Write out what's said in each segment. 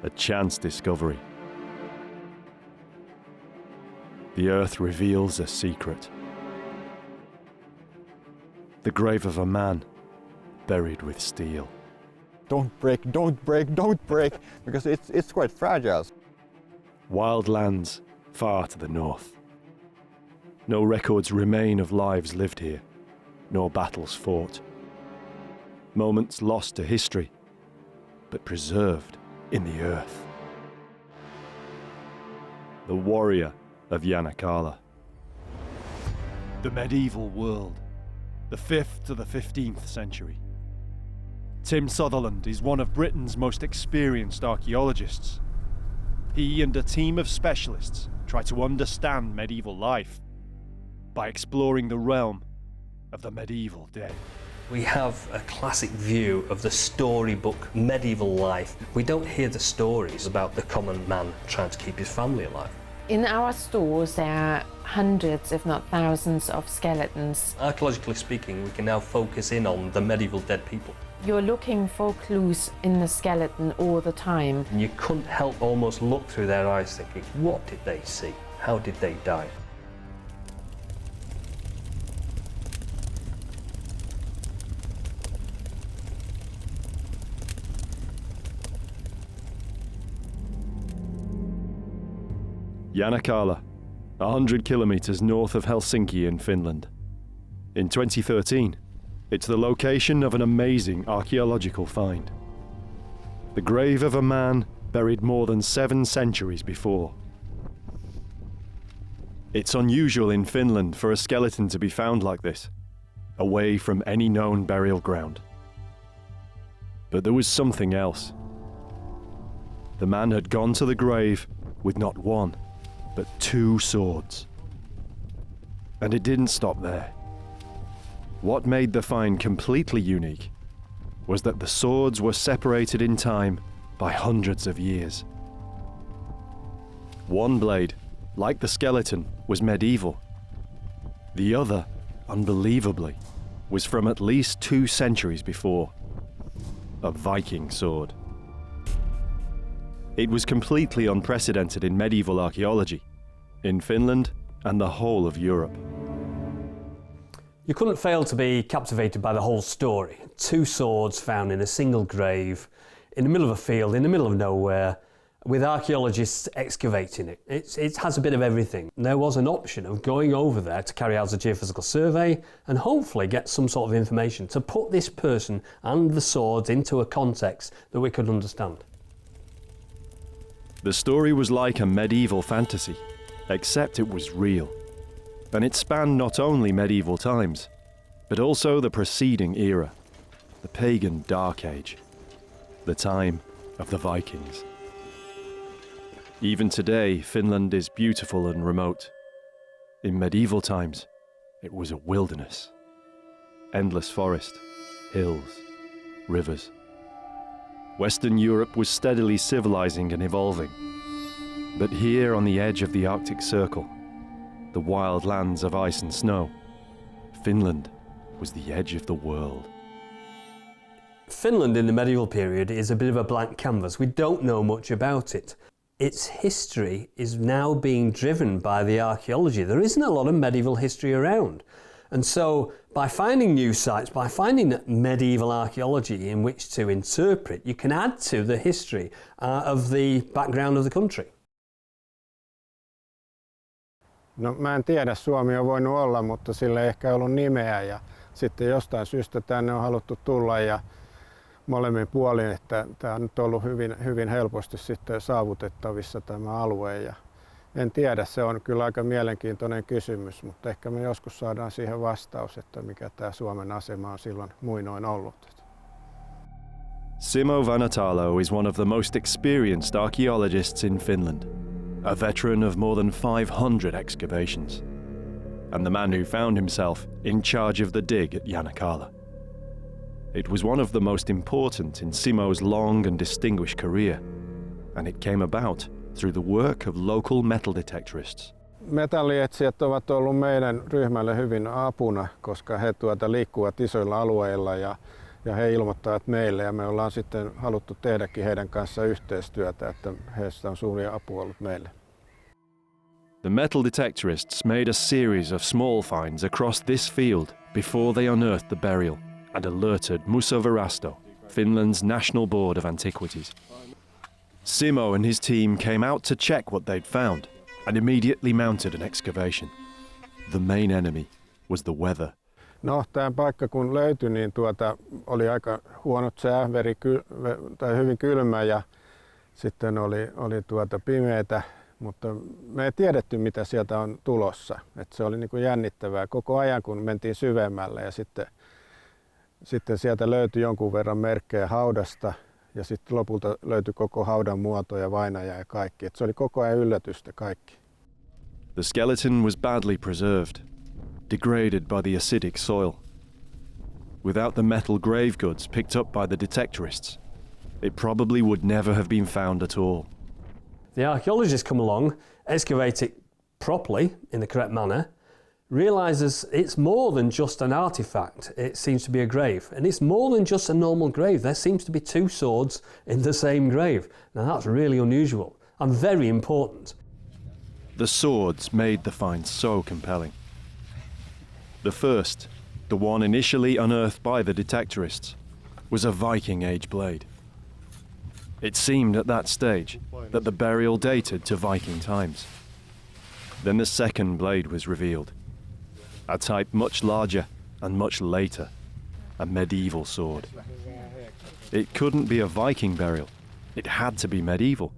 a chance discovery. The earth reveals a secret. The grave of a man buried with steel. Don't break, don't break, don't break, because it's quite fragile. Wild lands far to the north. No records remain of lives lived here, nor battles fought. Moments lost to history, but preserved in the earth. The warrior of Janakala. The medieval world, the 5th to the 15th century. Tim Sutherland is one of Britain's most experienced archaeologists. He and a team of specialists try to understand medieval life by exploring the realm of the medieval dead. We have a classic view of the storybook medieval life. We don't hear the stories about the common man trying to keep his family alive. In our stores there are hundreds, if not thousands, of skeletons. Archaeologically speaking, we can now focus in on the medieval dead people. You're looking for clues in the skeleton all the time. And you couldn't help almost look through their eyes thinking, what did they see? How did they die? Janakala, 100 kilometers north of Helsinki in Finland. In 2013, it's the location of an amazing archaeological find. The grave of a man buried more than 7 centuries before. It's unusual in Finland for a skeleton to be found like this, away from any known burial ground. But there was something else. The man had gone to the grave with not one, but 2 swords. And it didn't stop there. What made the find completely unique was that the swords were separated in time by hundreds of years. One blade, like the skeleton, was medieval. The other, unbelievably, was from at least 2 centuries before. A Viking sword. It was completely unprecedented in medieval archaeology, in Finland and the whole of Europe. You couldn't fail to be captivated by the whole story. 2 swords found in a single grave, in the middle of a field, in the middle of nowhere, with archaeologists excavating it. It has a bit of everything. There was an option of going over there to carry out a geophysical survey and hopefully get some sort of information to put this person and the swords into a context that we could understand. The story was like a medieval fantasy, except it was real. And it spanned not only medieval times, but also the preceding era, the pagan Dark Age, the time of the Vikings. Even today, Finland is beautiful and remote. In medieval times, it was a wilderness. Endless forest, hills, rivers. Western Europe was steadily civilizing and evolving. But here on the edge of the Arctic Circle, the wild lands of ice and snow, Finland was the edge of the world. Finland in the medieval period is a bit of a blank canvas. We don't know much about it. Its history is now being driven by the archaeology. There isn't a lot of medieval history around. And so by finding new sites, by finding medieval archaeology in which to interpret, you can add to the history of the background of the country. No mä en tiedä, Suomi on voinut olla, mutta sillä ei ehkä ollut nimeä ja sitten jostain syystä tänne on haluttu tulla ja molemmin puolin, että tämä on nyt ollut hyvin helposti sitten saavutettavissa tämä alue ja en tiedä, se on kyllä aika mielenkiintoinen kysymys, mutta ehkä me joskus saadaan siihen vastaus, että mikä tämä Suomen asema on silloin muinoin ollut. Simo Vanhatalo is one of the most experienced archaeologists in Finland, a veteran of more than 500 excavations, and the man who found himself in charge of the dig at Janakala. It was one of the most important in Simo's long and distinguished career, and it came about through the work of local metal detectorists. Metallietsijät ovat olleet meidän ryhmälle hyvin apuna, koska he liikkuvat isoilla alueilla ja ja he ilmoittavat meille ja me ollaan sitten haluttu tehdäkin heidän kanssa yhteistyötä, että heistä on suuria apua ollut meille. The metal detectorists made a series of small finds across this field before they unearthed the burial and alerted Museovirasto, Finland's National Board of Antiquities. Simo and his team came out to check what they'd found and immediately mounted an excavation. The main enemy was the weather. No, tämä paikka kun löytyi, niin oli aika huonot sää, hyvin kylmä ja sitten oli pimeätä, mutta me ei tiedetty mitä sieltä on tulossa. Et se oli niin kuin jännittävää koko ajan kun mentiin syvemmälle ja sitten sieltä löytyi jonkun verran merkkejä haudasta ja sitten lopulta löytyi koko haudan muoto ja vainaja ja kaikki. Et se oli koko ajan yllätystä kaikki. The skeleton was badly preserved, degraded by the acidic soil. Without the metal grave goods picked up by the detectorists, it probably would never have been found at all. The archaeologists come along, excavate it properly, in the correct manner, realises it's more than just an artefact, it seems to be a grave. And it's more than just a normal grave, there seems to be two swords in the same grave. Now that's really unusual and very important. The swords made the find so compelling. The first, the one initially unearthed by the detectorists, was a Viking Age blade. It seemed at that stage that the burial dated to Viking times. Then the second blade was revealed, a type much larger and much later, a medieval sword. It couldn't be a Viking burial, it had to be medieval.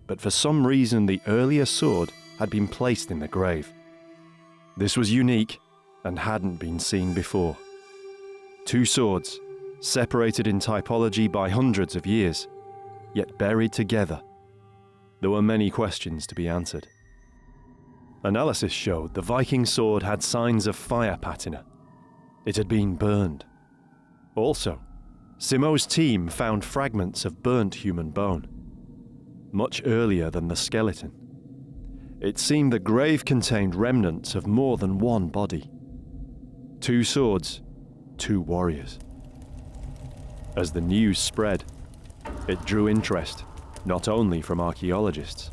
But for some reason the earlier sword had been placed in the grave. This was unique and hadn't been seen before. Two swords, separated in typology by hundreds of years, yet buried together. There were many questions to be answered. Analysis showed the Viking sword had signs of fire patina. It had been burned. Also, Simo's team found fragments of burnt human bone, much earlier than the skeleton. It seemed the grave contained remnants of more than one body. Two swords, two warriors. As the news spread, it drew interest, not only from archaeologists.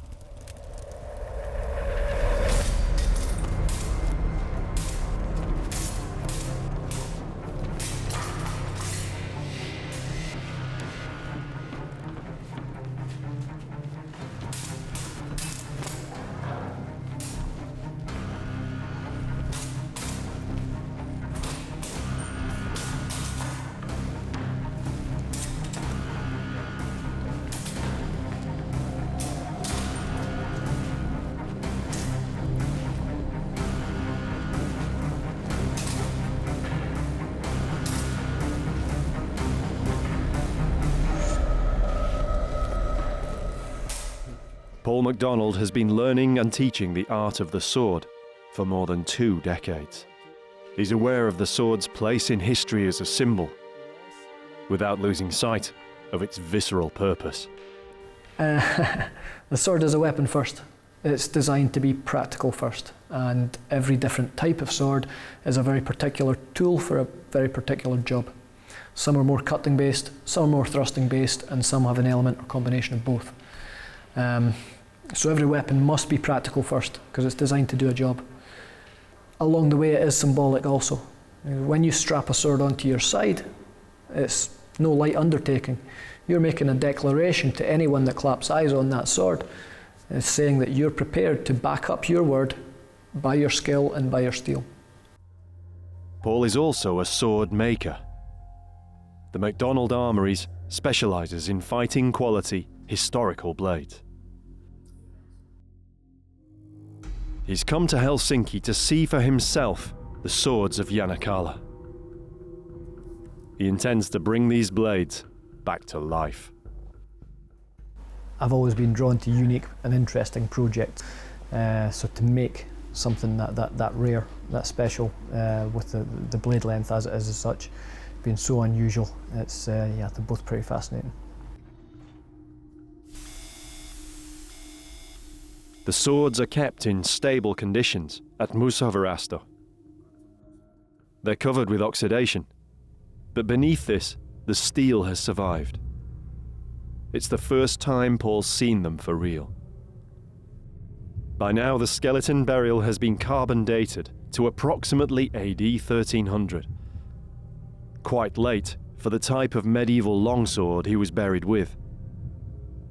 Paul MacDonald has been learning and teaching the art of the sword for more than 2 decades. He's aware of the sword's place in history as a symbol, without losing sight of its visceral purpose. The sword is a weapon first. It's designed to be practical first, and every different type of sword is a very particular tool for a very particular job. Some are more cutting based, some are more thrusting based, and some have an element or combination of both. So every weapon must be practical first, because it's designed to do a job. Along the way it is symbolic also. When you strap a sword onto your side, it's no light undertaking. You're making a declaration to anyone that claps eyes on that sword. It's saying that you're prepared to back up your word by your skill and by your steel. Paul is also a sword maker. The MacDonald Armouries specialises in fighting quality, historical blades. He's come to Helsinki to see for himself the swords of Janakala. He intends to bring these blades back to life. I've always been drawn to unique and interesting projects. So to make something that rare, that special, with the blade length as it is as such, being so unusual, it's they're both pretty fascinating. The swords are kept in stable conditions at Museovirasto. They're covered with oxidation, But beneath this, the steel has survived. It's the first time Paul's seen them for real. By now, the skeleton burial has been carbon dated to approximately AD 1300. Quite late for the type of medieval longsword he was buried with,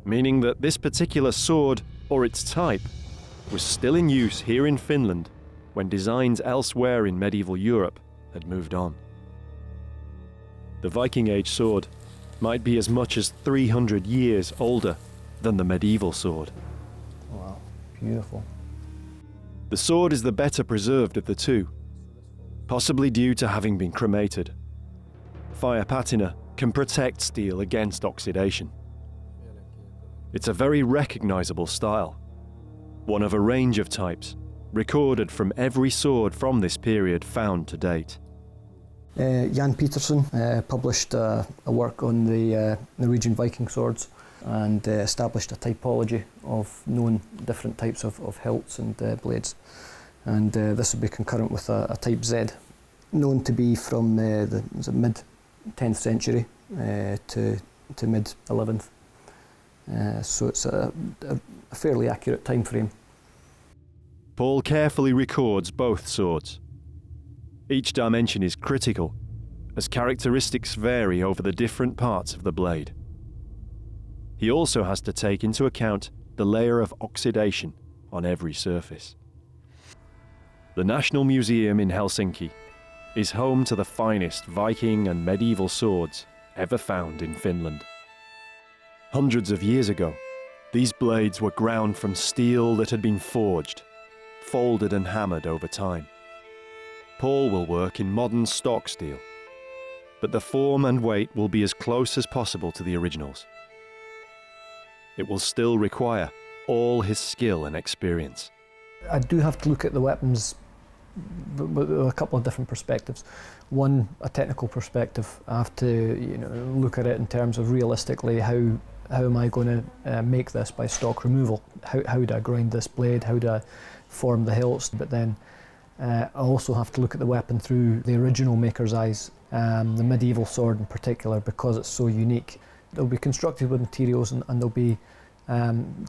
meaning that this particular sword, or its type, was still in use here in Finland when designs elsewhere in medieval Europe had moved on. The Viking Age sword might be as much as 300 years older than the medieval sword. Wow, beautiful. The sword is the better preserved of the two, possibly due to having been cremated. Fire patina can protect steel against oxidation. It's a very recognizable style, one of a range of types, recorded from every sword from this period found to date. Jan Petersen published a work on the Norwegian Viking swords and established a typology of known different types of hilts and blades. And this would be concurrent with a type Z, known to be from the mid-10th century to mid-11th. So it's a fairly accurate time frame. Paul carefully records both swords. Each dimension is critical, as characteristics vary over the different parts of the blade. He also has to take into account the layer of oxidation on every surface. The National Museum in Helsinki is home to the finest Viking and medieval swords ever found in Finland. Hundreds of years ago, these blades were ground from steel that had been forged, folded and hammered over time. Paul will work in modern stock steel, but the form and weight will be as close as possible to the originals. It will still require all his skill and experience. I do have to look at the weapons with a couple of different perspectives. One, a technical perspective. I have to look at it in terms of realistically how am I going to make this by stock removal? How do I grind this blade? How do I form the hilts? But then I also have to look at the weapon through the original maker's eyes, the medieval sword in particular, because it's so unique. They'll be constructed with materials and they'll be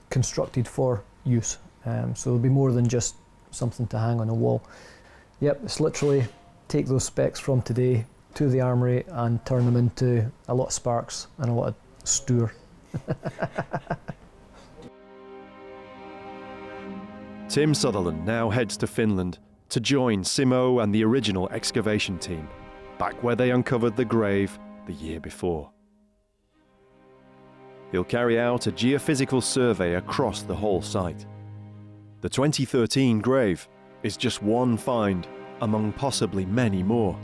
constructed for use. So there'll be more than just something to hang on a wall. Yep, it's literally take those specs from today to the armoury and turn them into a lot of sparks and a lot of stour. Tim Sutherland now heads to Finland to join Simo and the original excavation team, back where they uncovered the grave the year before. He'll carry out a geophysical survey across the whole site. The 2013 grave is just one find among possibly many more.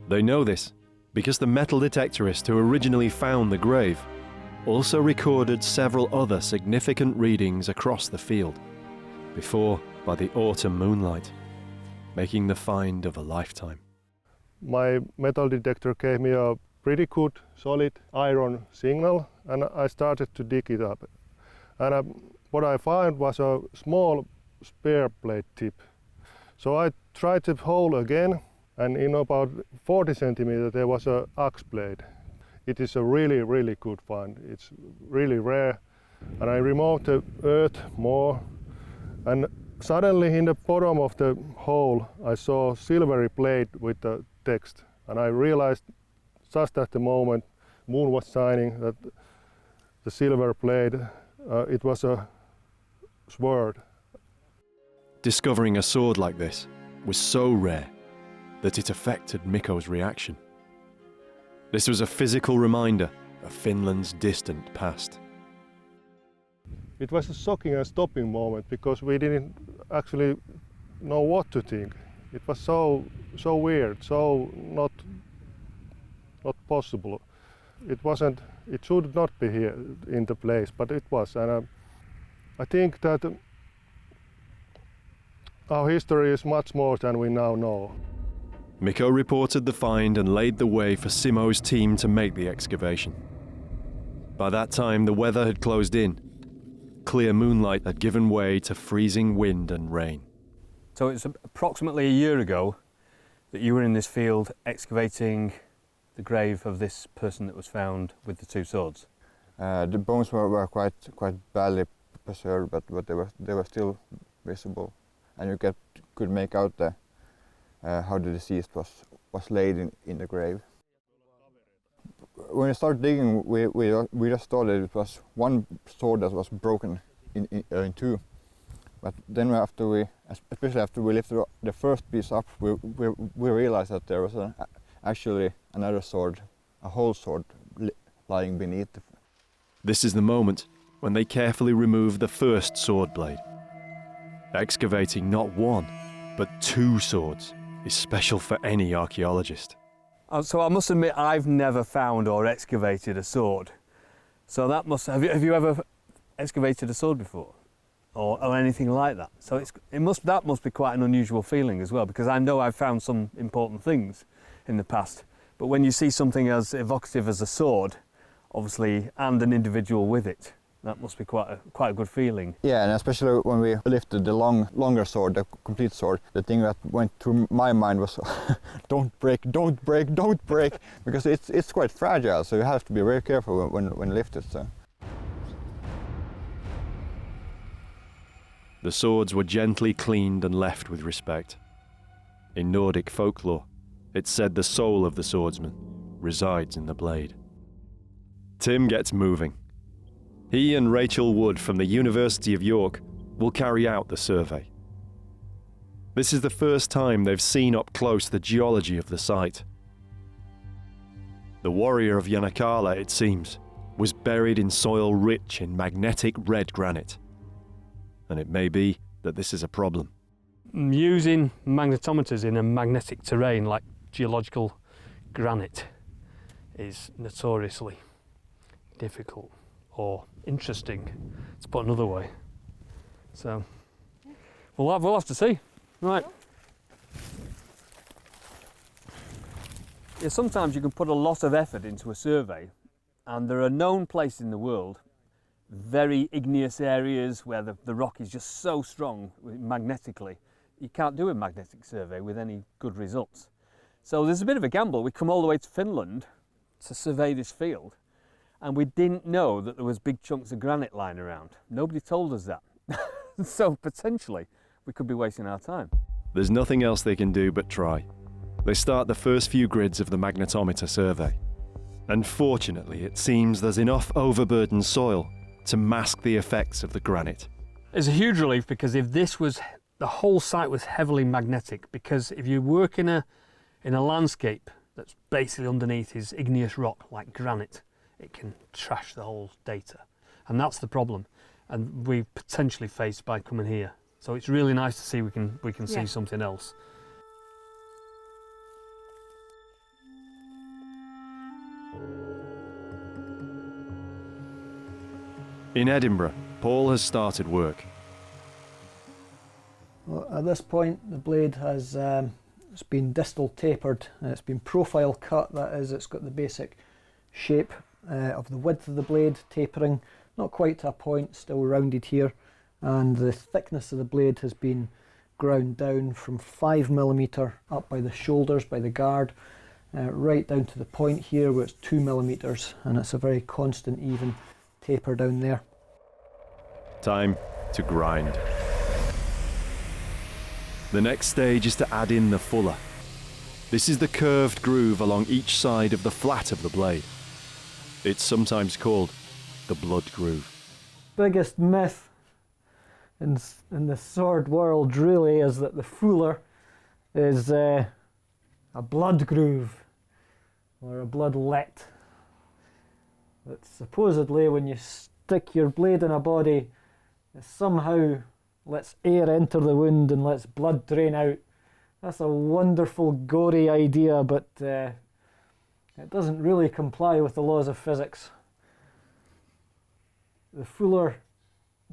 They know this because the metal detectorist who originally found the grave also recorded several other significant readings across the field, before by the autumn moonlight, making the find of a lifetime. My metal detector gave me a pretty good solid iron signal, and I started to dig it up. And what I found was a small spare blade tip. So I tried the hole again, and in about 40 centimeters there was an axe blade. It is a really, really good find. It's really rare. And I removed the earth more, and suddenly in the bottom of the hole I saw a silvery blade with the text, and I realized just at the moment moon was shining that the silver blade, it was a sword. Discovering a sword like this was so rare that it affected Mikko's reaction. This was a physical reminder of Finland's distant past. It was a shocking and stopping moment because we didn't actually know what to think. It was so weird, so not possible. It should not be here in the place, but it was. And I think that our history is much more than we now know. Mikko reported the find and laid the way for Simo's team to make the excavation. By that time, the weather had closed in. Clear moonlight had given way to freezing wind and rain. So it's approximately a year ago that you were in this field excavating the grave of this person that was found with the two swords? The bones were quite badly preserved, but they were still visible, and you could make out how the deceased was laid in the grave. When we started digging, we just thought that it was one sword that was broken in two. But then especially after we lifted the first piece up, we realized that there was actually another sword, a whole sword, lying beneath. This is the moment when they carefully remove the first sword blade. Excavating not one, but two swords is special for any archaeologist. So I must admit, I've never found or excavated a sword. So that must have you ever excavated a sword before, or anything like that? So that must be quite an unusual feeling as well, because I know I've found some important things in the past. But when you see something as evocative as a sword, obviously, and an individual with it, that must be quite a good feeling. Yeah, and especially when we lifted the longer sword, the complete sword, the thing that went through my mind was, don't break, don't break, don't break, because it's quite fragile, so you have to be very careful when lifted. So. The swords were gently cleaned and left with respect. In Nordic folklore, it's said the soul of the swordsman resides in the blade. Tim gets moving. He and Rachel Wood from the University of York will carry out the survey. This is the first time they've seen up close the geology of the site. The warrior of Yanakala, it seems, was buried in soil rich in magnetic red granite. And it may be that this is a problem. Using magnetometers in a magnetic terrain like geological granite is notoriously difficult or interesting, to put another way. So we'll have to see. Right. Yeah, sometimes you can put a lot of effort into a survey, and there are known places in the world, very igneous areas where the rock is just so strong magnetically, you can't do a magnetic survey with any good results. So there's a bit of a gamble. We come all the way to Finland to survey this field, and we didn't know that there was big chunks of granite lying around. Nobody told us that. So potentially we could be wasting our time. There's nothing else they can do but try. They start the first few grids of the magnetometer survey. And fortunately, it seems there's enough overburdened soil to mask the effects of the granite. It's a huge relief, because if the whole site was heavily magnetic, because if you work in a landscape that's basically underneath is igneous rock like granite, it can trash the whole data. And that's the problem. And we potentially faced by coming here. So it's really nice to see we can see something else. In Edinburgh, Paul has started work. Well, at this point, the blade has it's been distal tapered, and it's been profile cut. That is, it's got the basic shape of the width of the blade tapering, not quite to a point, still rounded here, and the thickness of the blade has been ground down from 5mm up by the shoulders, by the guard, right down to the point here where it's 2mm, and it's a very constant, even taper down there. Time to grind. The next stage is to add in the fuller. This is the curved groove along each side of the flat of the blade. It's sometimes called the blood groove. Biggest myth in the sword world really is that the fuller is a blood groove or a bloodlet. That supposedly when you stick your blade in a body, it somehow lets air enter the wound and lets blood drain out. That's a wonderful gory idea, but it doesn't really comply with the laws of physics. The fuller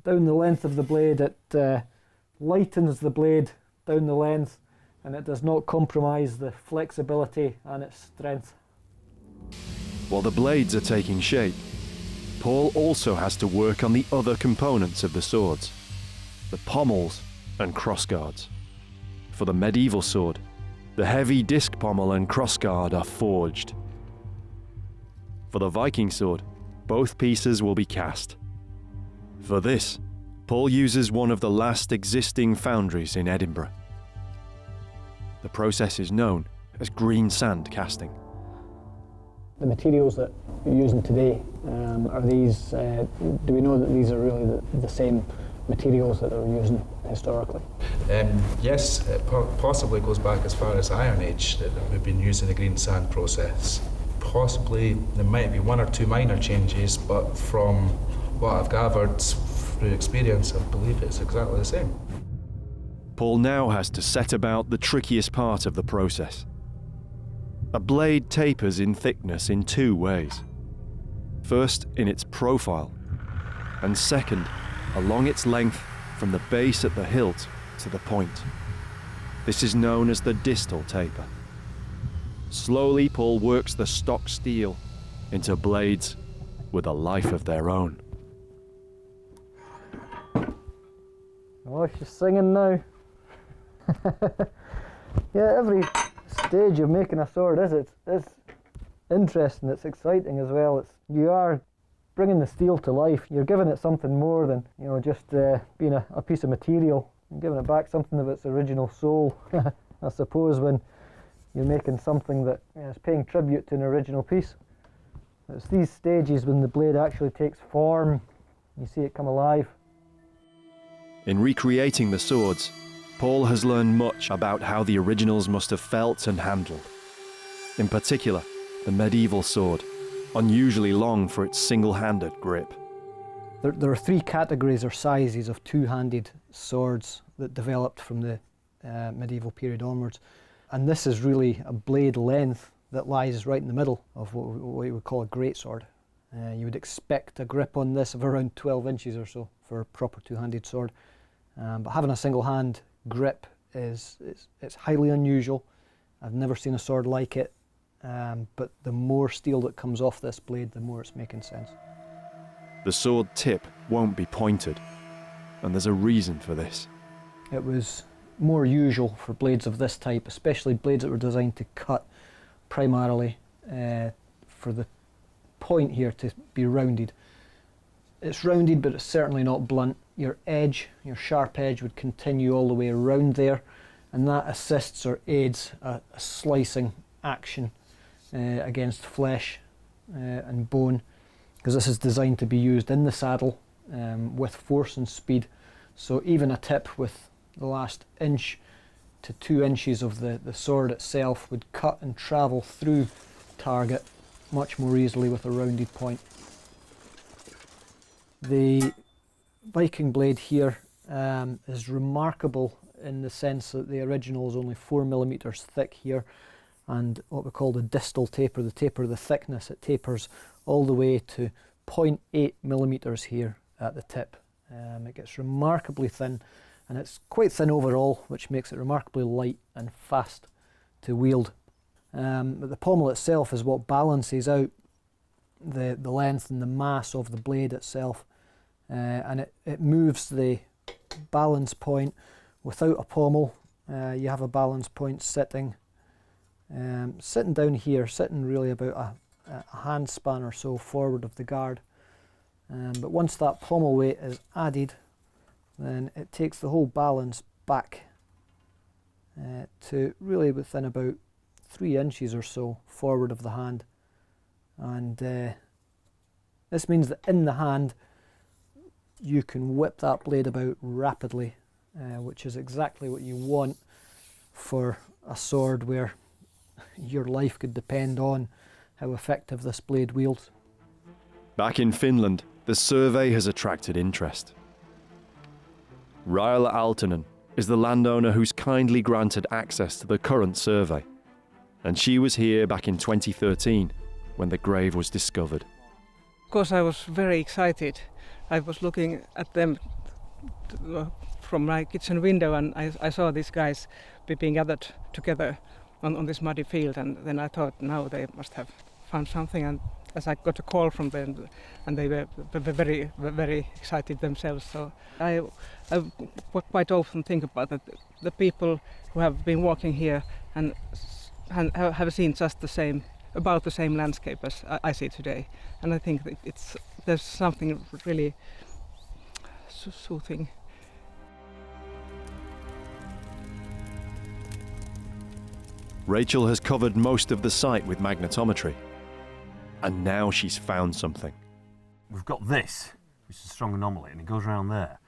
down the length of the blade, it lightens the blade down the length, and it does not compromise the flexibility and its strength. While the blades are taking shape, Paul also has to work on the other components of the swords, the pommels and crossguards. For the medieval sword, the heavy disc pommel and crossguard are forged, For the Viking sword, both pieces will be cast. For this, Paul uses one of the last existing foundries in Edinburgh. The process is known as green sand casting. The materials that you're using today, are these, do we know that these are really the same materials that they were using historically? Yes, it possibly goes back as far as Iron Age that we've been using the green sand process. Possibly there might be one or two minor changes, but from what I've gathered through experience, I believe it's exactly the same. Paul now has to set about the trickiest part of the process. A blade tapers in thickness in two ways. First, in its profile, and second, along its length from the base at the hilt to the point. This is known as the distal taper. Slowly, Paul works the stock steel into blades with a life of their own. Oh, she's singing now. Yeah, every stage of making a sword is interesting, it's exciting as well. You are bringing the steel to life. You're giving it something more than, you know, just being a piece of material. You're giving it back something of its original soul. I suppose when you're making something that, you know, is paying tribute to an original piece. It's these stages when the blade actually takes form, you see it come alive. In recreating the swords, Paul has learned much about how the originals must have felt and handled. In particular, the medieval sword, unusually long for its single-handed grip. There are three categories or sizes of two-handed swords that developed from the medieval period onwards. And this is really a blade length that lies right in the middle of what you would call a greatsword. You would expect a grip on this of around 12 inches or so for a proper two-handed sword. But having a single-hand grip it's highly unusual. I've never seen a sword like it. But the more steel that comes off this blade, the more it's making sense. The sword tip won't be pointed, and there's a reason for this. It was more usual for blades of this type, especially blades that were designed to cut primarily, for the point here to be rounded. It's rounded, but it's certainly not blunt. Your edge, your sharp edge, would continue all the way around there, and that assists or aids a slicing action against flesh and bone, because this is designed to be used in the saddle with force and speed. So even a tip with the last inch to 2 inches of the sword itself would cut and travel through target much more easily with a rounded point. The Viking blade here is remarkable in the sense that the original is only 4 millimeters thick here, and what we call the distal taper, the taper of the thickness, it tapers all the way to 0.8 millimeters here at the tip. It gets remarkably thin, and it's quite thin overall, which makes it remarkably light and fast to wield. But the pommel itself is what balances out the length and the mass of the blade itself, and it moves the balance point. Without a pommel, you have a balance point sitting down here, sitting really about a hand span or so forward of the guard. But once that pommel weight is added, then it takes the whole balance back to really within about 3 inches or so forward of the hand. And this means that in the hand you can whip that blade about rapidly, which is exactly what you want for a sword where your life could depend on how effective this blade wields. Back in Finland, the survey has attracted interest. Raila Aaltonen is the landowner who's kindly granted access to the current survey, and she was here back in 2013 when the grave was discovered. Of course, I was very excited. I was looking at them from my kitchen window, and I saw these guys being gathered together on this muddy field, and then I thought, now they must have found something. And as I got a call from them, and they were very, very excited themselves. So I quite often think about that the people who have been walking here and have seen just the same about the same landscape as I see today. And I think that there's something really soothing. Rachel has covered most of the site with magnetometry, and now she's found something. We've got this, which is a strong anomaly, and it goes around there.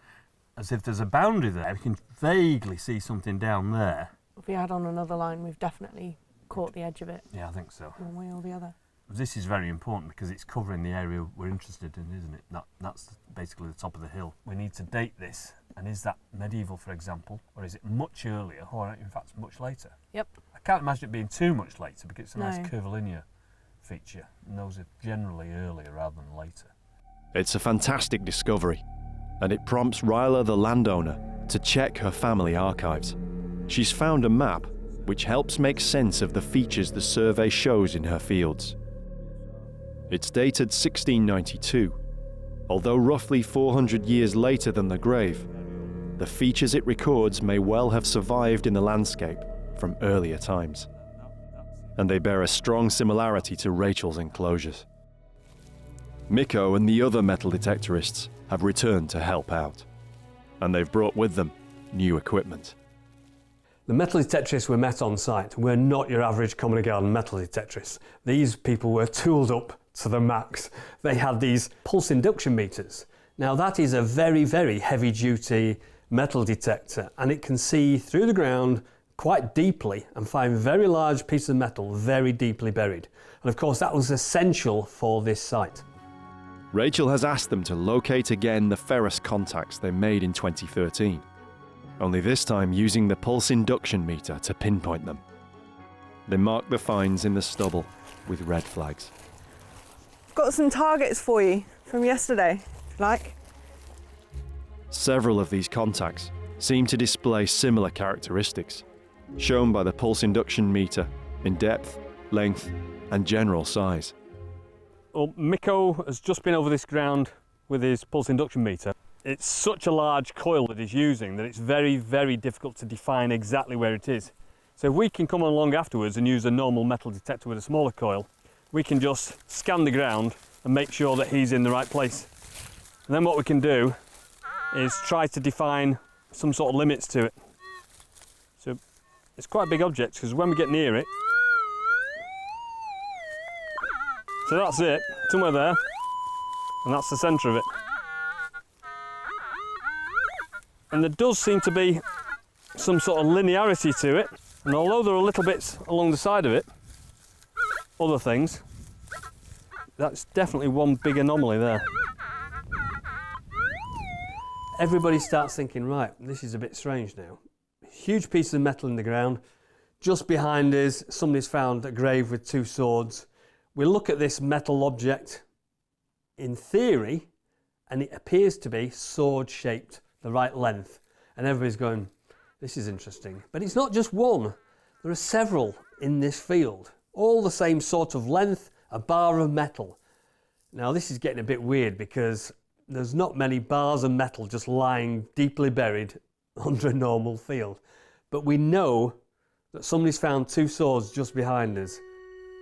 As if there's a boundary there, we can vaguely see something down there. If we add on another line, we've definitely caught the edge of it. Yeah, I think so. One way or the other. This is very important because it's covering the area we're interested in, isn't it? That's basically the top of the hill. We need to date this, and is that medieval, for example, or is it much earlier, or in fact much later? Yep. I can't imagine it being too much later because it's a nice No. curvilinear feature, and those are generally earlier rather than later. It's a fantastic discovery, and it prompts Ryla the landowner to check her family archives. She's found a map which helps make sense of the features the survey shows in her fields. It's dated 1692, although roughly 400 years later than the grave. The features it records may well have survived in the landscape from earlier times, and they bear a strong similarity to Rachel's enclosures. Mikko and the other metal detectorists have returned to help out, and they've brought with them new equipment. The metal detectorists we met on site were not your average common garden metal detectorists. These people were tooled up to the max. They had these pulse induction meters. Now that is a very, very heavy duty metal detector, and it can see through the ground quite deeply and find very large pieces of metal very deeply buried. And of course that was essential for this site. Rachel has asked them to locate again the ferrous contacts they made in 2013, only this time using the pulse induction meter to pinpoint them. They mark the finds in the stubble with red flags. Got some targets for you from yesterday, if you like. Several of these contacts seem to display similar characteristics, shown by the pulse induction meter in depth, length, and general size. Well, Mikko has just been over this ground with his pulse induction meter. It's such a large coil that he's using that it's very, very difficult to define exactly where it is. So if we can come along afterwards and use a normal metal detector with a smaller coil, we can just scan the ground and make sure that he's in the right place. And then what we can do is try to define some sort of limits to it. So it's quite a big object because when we get near it, so that's it, somewhere there, and that's the centre of it. And there does seem to be some sort of linearity to it, and although there are little bits along the side of it, other things, that's definitely one big anomaly there. Everybody starts thinking, right, this is a bit strange now. Huge piece of metal in the ground. Just behind us, somebody's found a grave with two swords. We look at this metal object in theory, and it appears to be sword-shaped, the right length. And everybody's going, this is interesting. But it's not just one. There are several in this field, all the same sort of length, a bar of metal. Now this is getting a bit weird because there's not many bars of metal just lying deeply buried under a normal field. But we know that somebody's found two swords just behind us.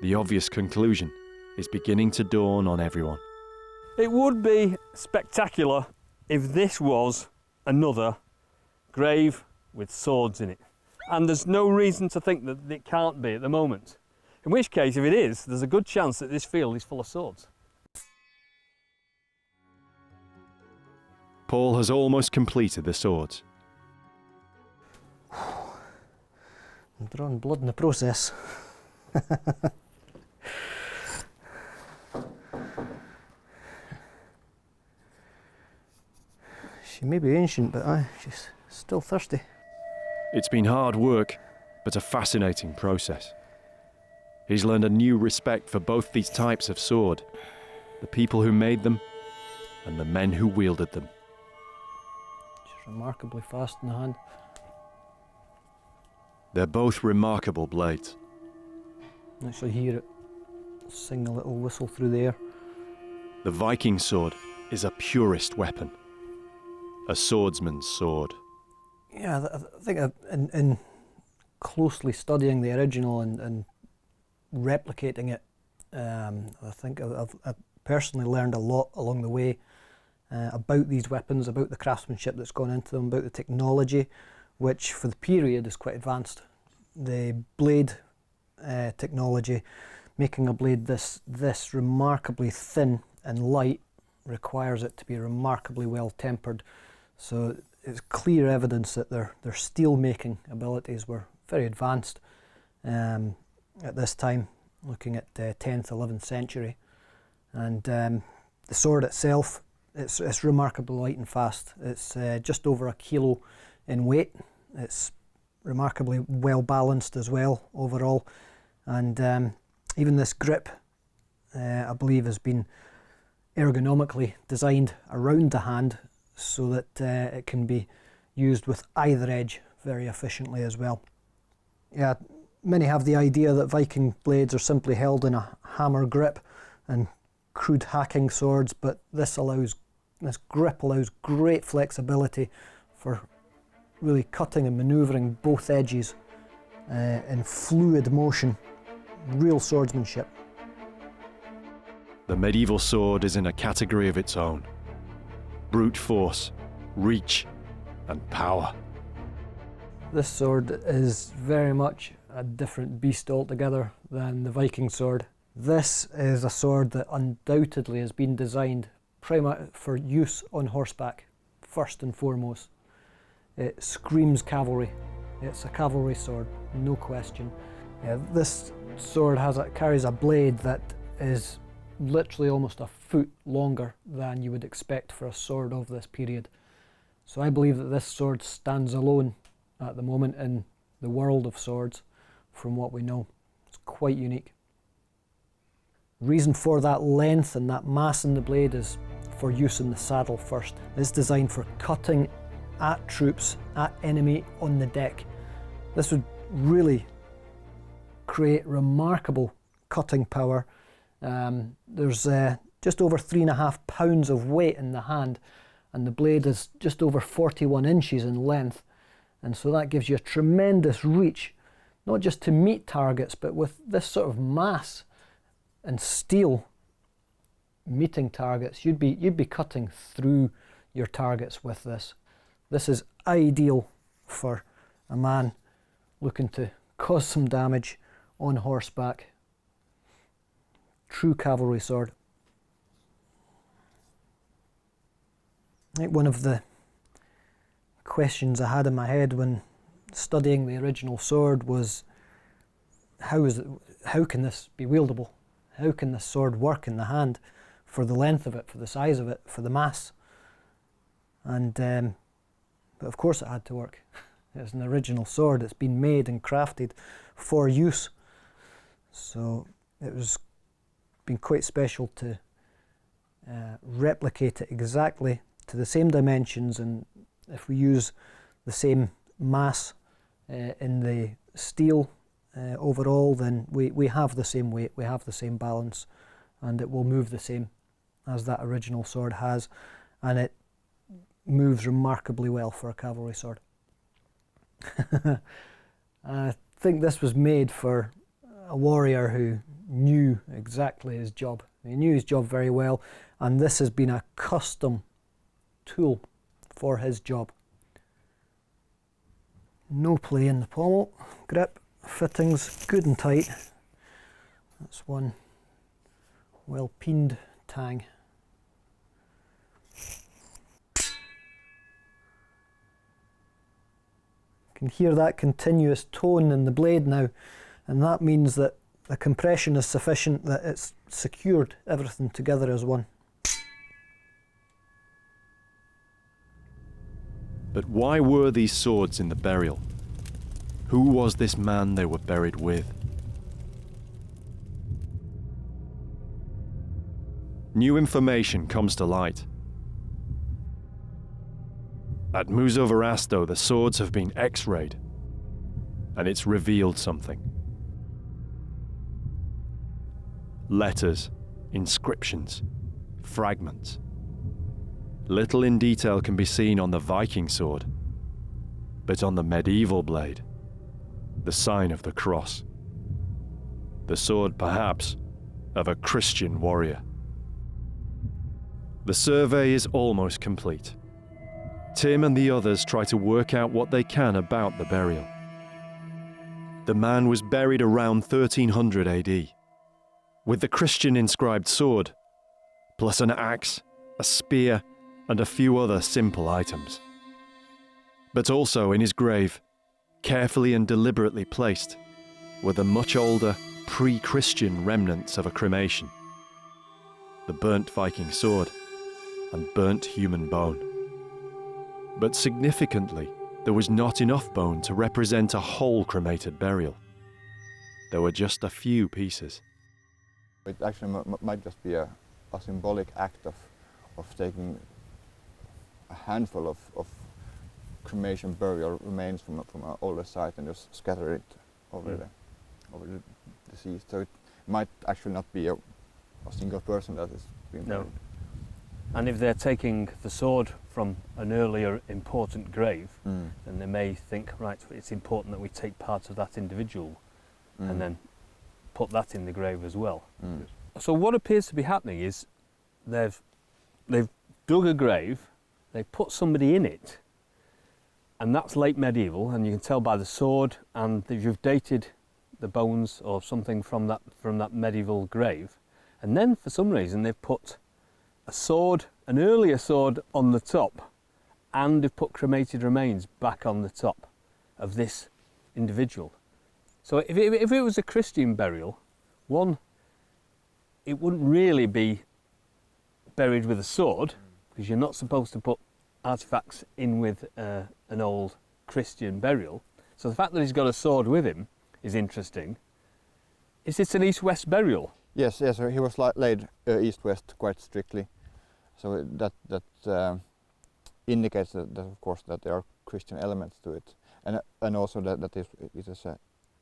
The obvious conclusion is beginning to dawn on everyone. It would be spectacular if this was another grave with swords in it. And there's no reason to think that it can't be at the moment. In which case, if it is, there's a good chance that this field is full of swords. Paul has almost completed the swords. I'm drawing blood in the process. She may be ancient, but she's still thirsty. It's been hard work, but a fascinating process. He's learned a new respect for both these types of sword, the people who made them and the men who wielded them. She's remarkably fast in the hand. They're both remarkable blades. Actually hear it sing a little whistle through the air. The Viking sword is a purist weapon, a swordsman's sword. Yeah, I think in closely studying the original and replicating it I think I've personally learned a lot along the way about these weapons, about the craftsmanship that's gone into them, about the technology, which for the period is quite advanced. The blade technology, making a blade this remarkably thin and light, requires it to be remarkably well tempered. So it's clear evidence that their steel making abilities were very advanced at this time, looking at 10th, 11th century. And the sword itself, it's remarkably light and fast. It's just over 1 kilo in weight. It's remarkably well balanced as well overall. And even this grip, I believe, has been ergonomically designed around the hand so that it can be used with either edge very efficiently as well. Yeah, many have the idea that Viking blades are simply held in a hammer grip and crude hacking swords, but this grip allows great flexibility for really cutting and manoeuvring both edges in fluid motion, real swordsmanship. The medieval sword is in a category of its own. Brute force, reach, and power. This sword is very much a different beast altogether than the Viking sword. This is a sword that undoubtedly has been designed primarily for use on horseback, first and foremost. It screams cavalry. It's a cavalry sword, no question. Yeah, this sword carries a blade that is literally almost a foot longer than you would expect for a sword of this period. So I believe that this sword stands alone at the moment in the world of swords from what we know. It's quite unique. The reason for that length and that mass in the blade is for use in the saddle first. It's designed for cutting at troops, at enemy on the deck. This would really create remarkable cutting power. There's just over 3.5 pounds of weight in the hand, and the blade is just over 41 inches in length. And so that gives you a tremendous reach, not just to meet targets, but with this sort of mass and steel meeting targets, you'd be cutting through your targets with this. This is ideal for a man looking to cause some damage on horseback. True cavalry sword. I think one of the questions I had in my head when studying the original sword was, how can this be wieldable? How can this sword work in the hand for the length of it, for the size of it, for the mass? And but of course it had to work. It's an original sword. It's been made and crafted for use. So it was been quite special to replicate it exactly to the same dimensions, and if we use the same mass in the steel overall, then we have the same weight, we have the same balance, and it will move the same as that original sword has, and it moves remarkably well for a cavalry sword. I think this was made for a warrior who knew exactly his job. He knew his job very well, and this has been a custom tool for his job. No play in the pommel, grip, fittings good and tight. That's one well peened tang. You can hear that continuous tone in the blade now, and that means that the compression is sufficient, that it's secured everything together as one. But why were these swords in the burial? Who was this man they were buried with? New information comes to light. At Museo Verasto, the swords have been X-rayed, and it's revealed something. Letters, inscriptions, fragments. Little in detail can be seen on the Viking sword, but on the medieval blade, the sign of the cross. The sword, perhaps, of a Christian warrior. The survey is almost complete. Tim and the others try to work out what they can about the burial. The man was buried around 1300 AD, with the Christian inscribed sword, plus an axe, a spear, and a few other simple items. But also in his grave, carefully and deliberately placed, were the much older, pre-Christian remnants of a cremation, the burnt Viking sword, and burnt human bone. But significantly, there was not enough bone to represent a whole cremated burial. There were just a few pieces. It actually might just be a symbolic act of taking a handful of cremation burial remains from an older site and just scatter it over the deceased. So it might actually not be a single person that is being buried. And if they're taking the sword from an earlier important grave, then they may think, right, it's important that we take part of that individual and then put that in the grave as well. So what appears to be happening is they've dug a grave, they put somebody in it, and that's late medieval, and you can tell by the sword, and you've dated the bones or something from that medieval grave, and then for some reason they've put a sword, an earlier sword, on the top, and they've put cremated remains back on the top of this individual. So if it was a Christian burial, it wouldn't really be buried with a sword, because you're not supposed to put artifacts in with an old Christian burial. So the fact that he's got a sword with him is interesting. Is it an east-west burial? Yes, so he was laid east-west quite strictly. So that indicates that of course that there are Christian elements to it, and also that it is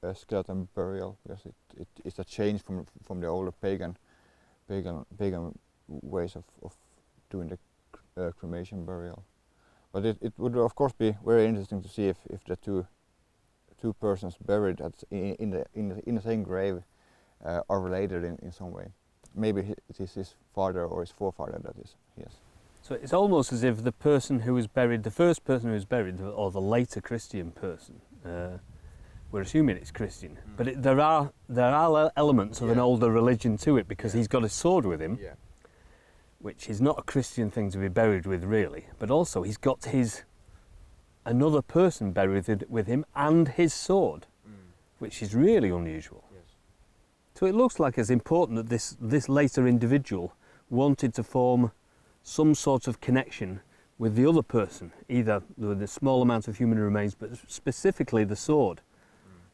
a skeleton burial, because it is a change from the older pagan ways of doing the cremation burial. But it would of course be very interesting to see if the two persons buried in the same grave are related in some way. Maybe it is his father or his forefather that is, yes. So it's almost as if the person who was buried, the first person who was buried, or the later Christian person, we're assuming it's Christian, but there are elements of an older religion to it, because he's got a sword with him, which is not a Christian thing to be buried with really, but also he's got another person buried with him and his sword, which is really unusual. So it looks like it's important that this later individual wanted to form some sort of connection with the other person, either with a small amount of human remains, but specifically the sword.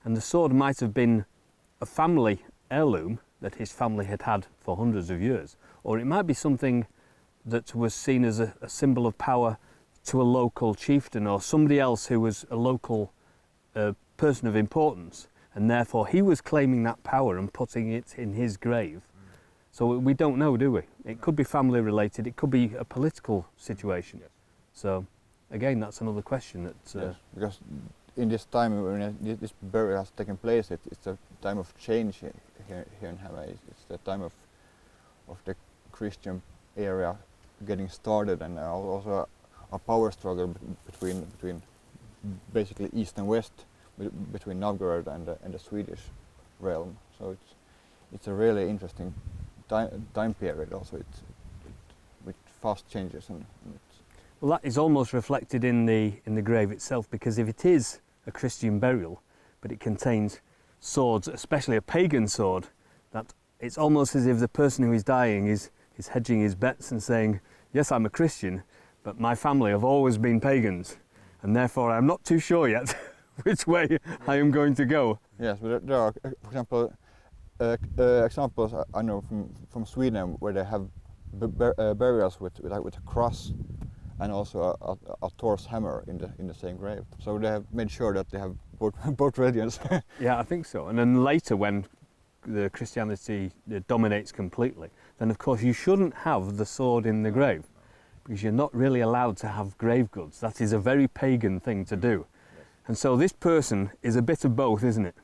And the sword might have been a family heirloom that his family had had for hundreds of years, or it might be something that was seen as a symbol of power to a local chieftain or somebody else who was a local person of importance, and therefore he was claiming that power and putting it in his grave. So we don't know, do we? It could be family related, it could be a political situation. So again, that's another question that... because in this time when this burial has taken place, it's a time of change here in Hawaii. It's the time of the Christian area getting started, and also a power struggle between basically east and west, between Novgorod and the Swedish realm. So it's a really interesting time period also, with fast changes and well, that is almost reflected in the grave itself, because if it is a Christian burial, but it contains swords, especially a pagan sword, that it's almost as if the person who is dying is hedging his bets and saying, yes, I'm a Christian, but my family have always been pagans, and therefore I'm not too sure yet which way I am going to go. Yes, but there are, for example, examples I know from Sweden where they have burials with a cross and also a Thor's hammer in the same grave. So they have made sure that they have both religions. Yeah, I think so. And then later, when the Christianity dominates completely, then of course you shouldn't have the sword in the grave, because you're not really allowed to have grave goods. That is a very pagan thing to do. And so this person is a bit of both, isn't it?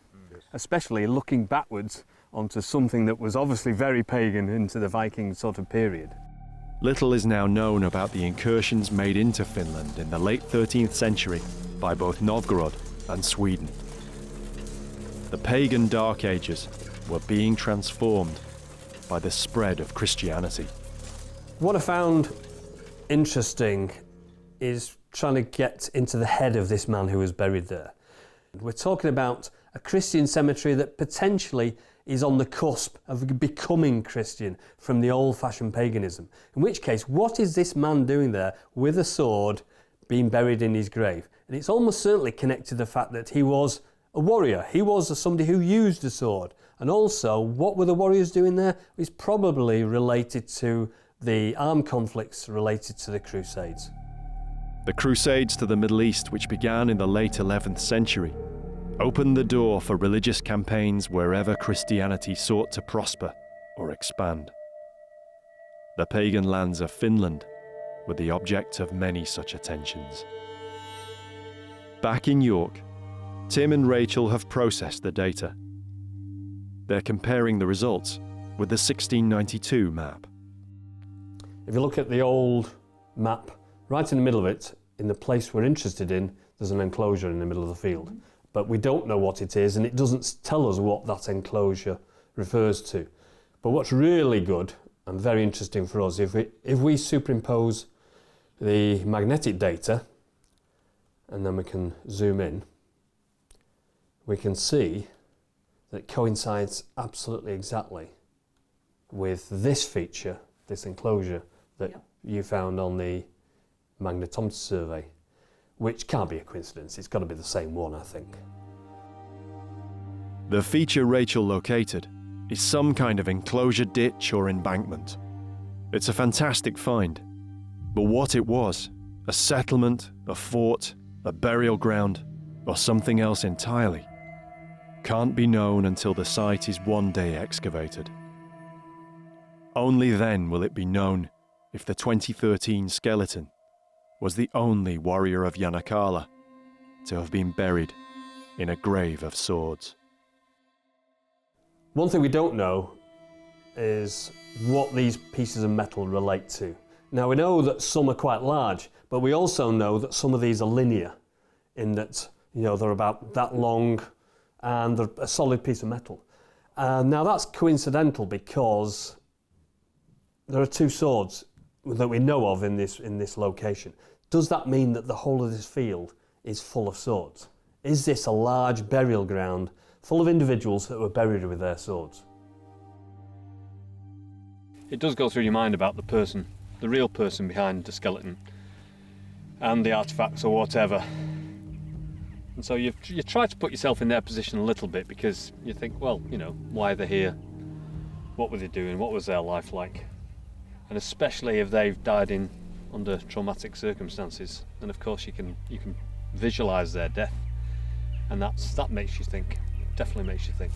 Especially looking backwards onto something that was obviously very pagan into the Viking sort of period. Little is now known about the incursions made into Finland in the late 13th century by both Novgorod and Sweden. The pagan Dark Ages were being transformed by the spread of Christianity. What I found interesting is trying to get into the head of this man who was buried there. We're talking about a Christian cemetery that potentially is on the cusp of becoming Christian from the old-fashioned paganism. In which case, what is this man doing there with a sword being buried in his grave? And it's almost certainly connected to the fact that he was a warrior. He was somebody who used a sword. And also, what were the warriors doing there? It's probably related to the armed conflicts related to the Crusades. The Crusades to the Middle East, which began in the late 11th century, opened the door for religious campaigns wherever Christianity sought to prosper or expand. The pagan lands of Finland were the object of many such attentions. Back in York, Tim and Rachel have processed the data. They're comparing the results with the 1692 map. If you look at the old map, right in the middle of it, in the place we're interested in, there's an enclosure in the middle of the field. But we don't know what it is, and it doesn't tell us what that enclosure refers to. But what's really good and very interesting for us, if we superimpose the magnetic data, and then we can zoom in, we can see that it coincides absolutely exactly with this feature, this enclosure that you found on the magnetometer survey, which can't be a coincidence. It's got to be the same one, I think. The feature Rachel located is some kind of enclosure ditch or embankment. It's a fantastic find, but what it was, a settlement, a fort, a burial ground, or something else entirely, can't be known until the site is one day excavated. Only then will it be known if the 2013 skeleton was the only warrior of Janakala to have been buried in a grave of swords. One thing we don't know is what these pieces of metal relate to. Now we know that some are quite large, but we also know that some of these are linear, in that they're about that long and they're a solid piece of metal. Now that's coincidental because there are two swords that we know of in this location. Does that mean that the whole of this field is full of swords? Is this a large burial ground full of individuals that were buried with their swords? It does go through your mind about the person, the real person behind the skeleton and the artefacts or whatever. And so you try to put yourself in their position a little bit, because you think, well, why are they here? What were they doing? What was their life like? And especially if they've died under traumatic circumstances, then of course you can visualise their death, and that makes you think. Definitely makes you think.